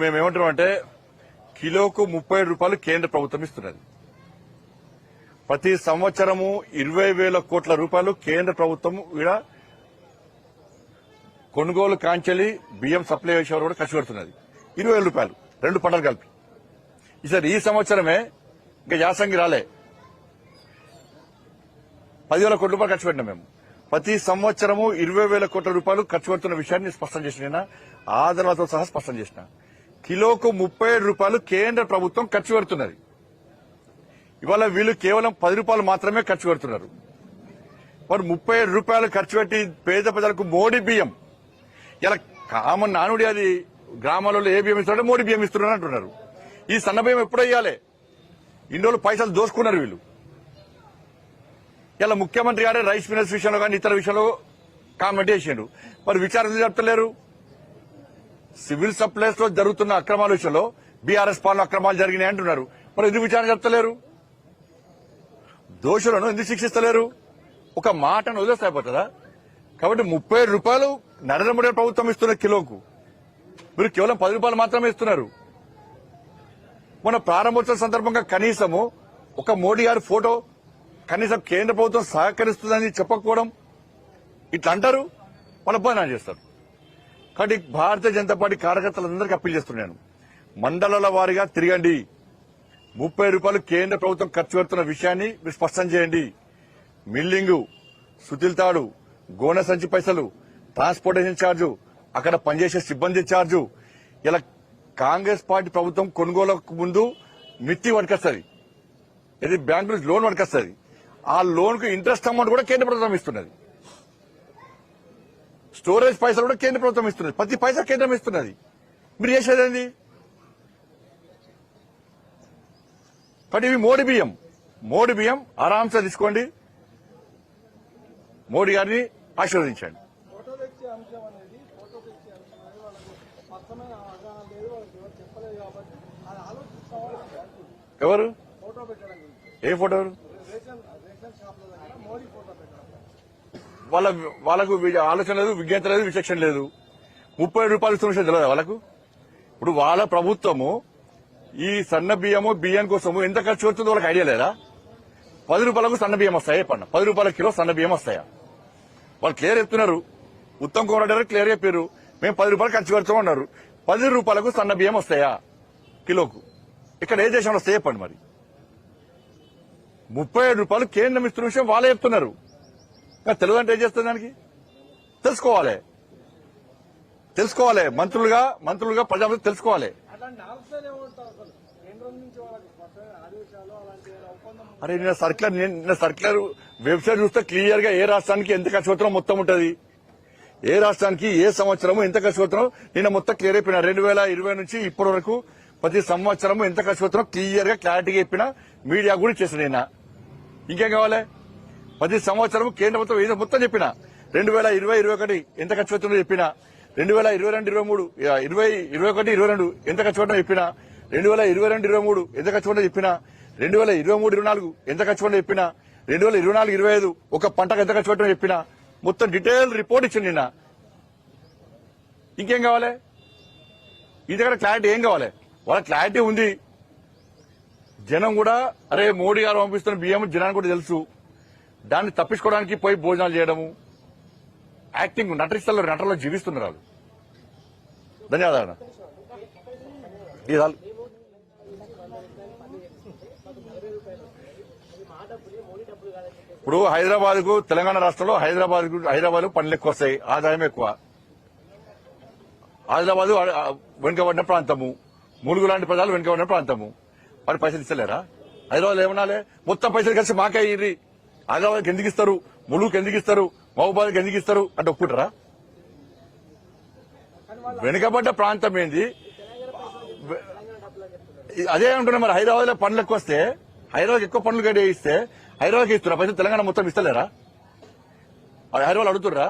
మేమేమంటున్నామంటే కిలోకు 30 రూపాయలు కేంద్ర ప్రభుత్వం ఇస్తున్నది. ప్రతి సంవత్సరము 20,000 కోట్ల రూపాయలు కేంద్ర ప్రభుత్వం ఈడ కొనుగోలు కాంచెలి బియ్యం సప్లై చేసేవారు కూడా ఖర్చు పెడుతున్నది. 20,000 రూపాయలు 2 పంటలు కలిపి. ఈసారి ఈ సంవత్సరమే ఇంకా యాసంగి రాలే 10,000 కోట్ల రూపాయలు ఖర్చు పెట్టినాం మేము. ప్రతి సంవత్సరము 20,000 కోట్ల రూపాయలు ఖర్చు పెడుతున్న విషయాన్ని స్పష్టం చేసిన ఆధారాలతో సహా స్పష్టం చేసిన. కిలోకు 37 రూపాయలు కేంద్ర ప్రభుత్వం ఖర్చు పెడుతున్నది. ఇవాళ వీళ్ళు కేవలం 10 రూపాయలు మాత్రమే ఖర్చు పెడుతున్నారు. మరి 37 రూపాయలు ఖర్చు పెట్టి పేద ప్రజలకు మోడీ బియ్యం, ఇలా కామన్ నానుడి అది గ్రామాలలో ఏ బియ్యం ఇస్తున్నారో మోడీ బియ్యం ఇస్తున్నారు అంటున్నారు. ఈ సన్న బియ్యం ఎప్పుడో ఇవ్వాలి? ఇన్ని రోజులు పైసలు దోసుకున్నారు వీళ్ళు. ఇలా ముఖ్యమంత్రి గారే రైస్ మిల్లర్స్ విషయంలో కానీ ఇతర విషయంలో కామెంట్ చేసిండు. మరి విచారణ జరుపుతలేరు. సివిల్ సప్లైస్ లో జరుగుతున్న అక్రమాల విషయంలో బీఆర్ఎస్ పాలన అక్రమాలు జరిగినాయి అంటున్నారు. మరి ఎందుకు విచారణ జరుపుతలేరు? దోషులను ఎందుకు శిక్షిస్తలేరు? ఒక మాటను వదిలేస్తే అయిపోతుందా? కాబట్టి 30 రూపాయలు నరేంద్ర మోడీ ప్రభుత్వం ఇస్తున్న కిలోకు, మీరు కేవలం 10 రూపాయలు మాత్రమే ఇస్తున్నారు. మన ప్రారంభోత్సవ సందర్భంగా కనీసము ఒక మోడీ గారి ఫోటో, కనీసం కేంద్ర ప్రభుత్వం సహకరిస్తుందని చెప్పకపోవడం, ఇట్లా అంటారు, వాళ్ళ పని చేస్తారు. కాబట్టి భారతీయ జనతా పార్టీ కార్యకర్తలందరికీ అప్పీల్ చేస్తున్నాను, మండలాల వారీగా తిరగండి. 30 రూపాయలు కేంద్ర ప్రభుత్వం ఖర్చు పెడుతున్న విషయాన్ని మీరు స్పష్టం చేయండి. మిల్లింగు, సుతిల్ తాడు, గోనె సంచి పైసలు, ట్రాన్స్పోర్టేషన్ ఛార్జు, అక్కడ పనిచేసే సిబ్బంది ఛార్జు, ఇలా కాంగ్రెస్ పార్టీ ప్రభుత్వం కొనుగోలుకు ముందు మిత్తి పట్టుకొస్తుంది, ఇది బ్యాంకు నుంచి లోన్ పట్టుకొస్తుంది. ఆ లోన్ కు ఇంట్రెస్ట్ అమౌంట్ కూడా కేంద్ర ప్రభుత్వం ఇస్తున్నది. స్టోరేజ్ పైసలు కూడా కేంద్ర ప్రభుత్వం ఇస్తున్నది. ప్రతి పైసా కేంద్రం ఇస్తున్నది. మీరు చేసేదేంది? కాబట్టి ఇవి మోడీ బియ్యం ఆరాంసే తీసుకోండి, మోడీ గారిని ఆశీర్వదించండి. ఎవరు? ఏ ఫోటో? వాళ్ళకు ఆలోచన లేదు, విజ్ఞత లేదు, విచక్షణ లేదు. 30 రూపాయలు ఇస్తున్న విషయం తెలియదు వాళ్ళకు. ఇప్పుడు వాళ్ళ ప్రభుత్వము ఈ సన్న బియ్యం కోసము ఎంత ఖర్చు పెడుతుందో వాళ్ళకి ఐడియా లేదా? 10 రూపాయలకు సన్న బియ్యం వస్తాయా? 10 రూపాయల కిలో సన్న బియ్యం వస్తాయా? వాళ్ళు క్లియర్ చెప్తున్నారు. ఉత్తమ్ కుమార్ రెడ్డి క్లియర్ చెప్పారు, మేము 10 రూపాయలు ఖర్చు పెడతాం అన్నారు. 10 రూపాయలకు సన్న బియ్యం వస్తాయా కిలోకు? ఇక్కడ ఏ దేశంలో వస్తాయి చెప్పండి. మరి 37 రూపాయలు కేంద్రం ఇస్తున్న విషయం వాళ్ళే చెప్తున్నారు. తెలియదు అంటే ఏం చేస్తుంది? దానికి తెలుసుకోవాలి. మంత్రులుగా ప్రజాప్రతినిధులు తెలుసుకోవాలి. అరే నిన్న సర్క్యులర్ వెబ్సైట్ చూస్తే క్లియర్ గా ఏ రాష్ట్రానికి ఎంత ఖర్చు అవుతున్నారో మొత్తం ఉంటది. ఏ రాష్ట్రానికి ఏ సంవత్సరము ఎంత ఖర్చు అవుతున్నారో నిన్న మొత్తం క్లియర్ అయిపోయినా. 2020 నుంచి ఇప్పటి వరకు ప్రతి సంవత్సరం ఎంత ఖర్చు అవుతున్నారో క్లియర్ గా క్లారిటీగా చెప్పిన మీడియా కూడా చేసిన. నిన్న ఇంకేం కావాలి? ప్రతి సంవత్సరం కేంద్ర ప్రభుత్వం మొత్తం చెప్పిన. 2020-21 ఎంత ఖర్చు అవుతుందో చెప్పిన. 2022-23 21-22 ఎంత ఖర్చు అవుతుందో చెప్పిన. 2022-23 ఎంత ఖర్చు అవుతుందో చెప్పిన. 2023-24 ఎంత ఖర్చు అవుతుందో చెప్పిన. 2024-25 ఒక పంటకు ఎంత ఖర్చు అవుతుందో చెప్పిన. మొత్తం డీటెయిల్ రిపోర్ట్ ఇచ్చింది నిన్న. ఇంకేం కావాలి? ఈ దగ్గర క్లారిటీ ఏం కావాలి? వాళ్ళ క్లారిటీ ఉంది. జనం కూడా అరే మోడీ గారు పంపిస్తున్న బియ్యం జనానికి కూడా తెలుసు. దాన్ని తప్పించుకోవడానికి పోయి భోజనాలు చేయడము, యాక్టింగ్ నటనలో జీవిస్తున్నారు వాళ్ళు. ధన్యవాదాలు. ఇప్పుడు హైదరాబాద్ కు, తెలంగాణ రాష్ట్రంలో హైదరాబాద్ పనులు ఎక్కువ వస్తాయి, ఆదాయం ఎక్కువ. ఆదిలాబాద్ వెనుకబడిన ప్రాంతము, ములుగు లాంటి ప్రజలు వెనుకబడిన ప్రాంతము. వారి పైసలు ఇస్తలేరా? హైదరాబాద్ ఏమనాలి? మొత్తం పైసలు కలిసి మాకే ఇర్రి, ఆదిలాబాద్కి ఎందుకు ఇస్తారు, ములుగుకి ఎందుకు ఇస్తారు, మహబూబాద్కి ఎందుకు ఇస్తారు అంటే ఒప్పుకుంటారా? వెనుకబడ్డ ప్రాంతం ఏంది? అదే అంటున్నా. మరి హైదరాబాద్ లో పనులు ఎక్కువ వస్తే, హైదరాబాద్ ఎక్కువ పనులు గడి ఇస్తే హైదరాబాద్కి ఇస్తున్నా పైసలు, తెలంగాణ మొత్తం ఇస్తలేరా? హైదరాబాద్ అడుగుతుర్రా?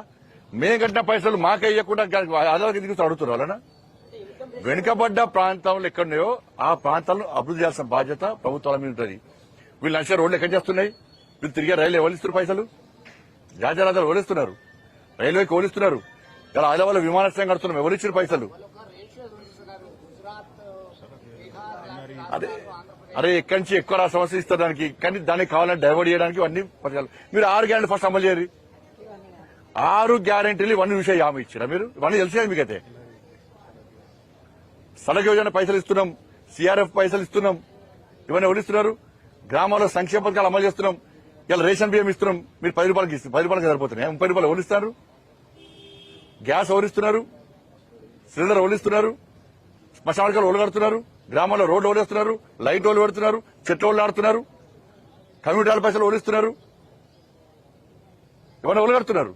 మేము కట్టిన పైసలు మాకే ఇవ్వకుండా హైదరాబాద్కి ఎందుకు అడుగుతున్నారు వాళ్ళనా? వెనుకబడ్డ ప్రాంతాలు ఎక్కడున్నాయో ఆ ప్రాంతాలను అభివృద్ధి చేయాల్సిన బాధ్యత ప్రభుత్వాల మీద ఉంటుంది. వీళ్ళు నడిచే రోడ్లు ఎక్కడ చేస్తున్నాయి? వీళ్ళు తిరిగే రైలు ఎవరిస్తున్నారు పైసలు? రాజారాజాలు ఓడిస్తున్నారు, రైల్వేకి ఓడిస్తున్నారు. ఇలా హైదరాబాద్ విమానాశ్రయం కడుతున్నాం, ఎవరిచ్చారు పైసలు? అదే అరే ఎక్కడి నుంచి ఎక్కువ సమస్య ఇస్తారు దానికి, కానీ దానికి కావాలని డైవర్ట్ చేయడానికి అన్ని పథకాలు. మీరు 6 గ్యారెంటీ ఫస్ట్ అమలు చేయరు. 6 గ్యారెంటీలు ఇవన్నీ విషయం హామీ ఇచ్చారా మీరు? ఇవన్నీ తెలిసే మీకైతే. సడక్ యోజన పైసలు ఇస్తున్నాం, సిఆర్ఎఫ్ పైసలు ఇస్తున్నాం, ఇవన్నీ ఎవరిస్తున్నారు? గ్రామాల్లో సంక్షేమ పథకాలు అమలు చేస్తున్నాం. ఇలా రేషన్ బియ్యం ఇస్తున్నాం, మీరు 10 రూపాయలకి ఇస్తారు. 10 రూపాయలకి సరిపోతున్నాయి. 30 రూపాయలు ఎవరిస్తున్నారు? గ్యాస్ ఎవరిస్తున్నారు? సిలిండర్ ఎవరిస్తున్నారు? శ్మశానకాలు ఓళ్ళు కడుతున్నారు, గ్రామాల్లో రోడ్లు ఓడేస్తున్నారు, లైట్ ఓళ్ళు పెడుతున్నారు, చెట్లు ఓళ్ళు ఆడుతున్నారు, కమ్యూనిటీ పైసలు ఓడిస్తున్నారు, ఇవన్నీ ఓళ్ళు కడుతున్నారు.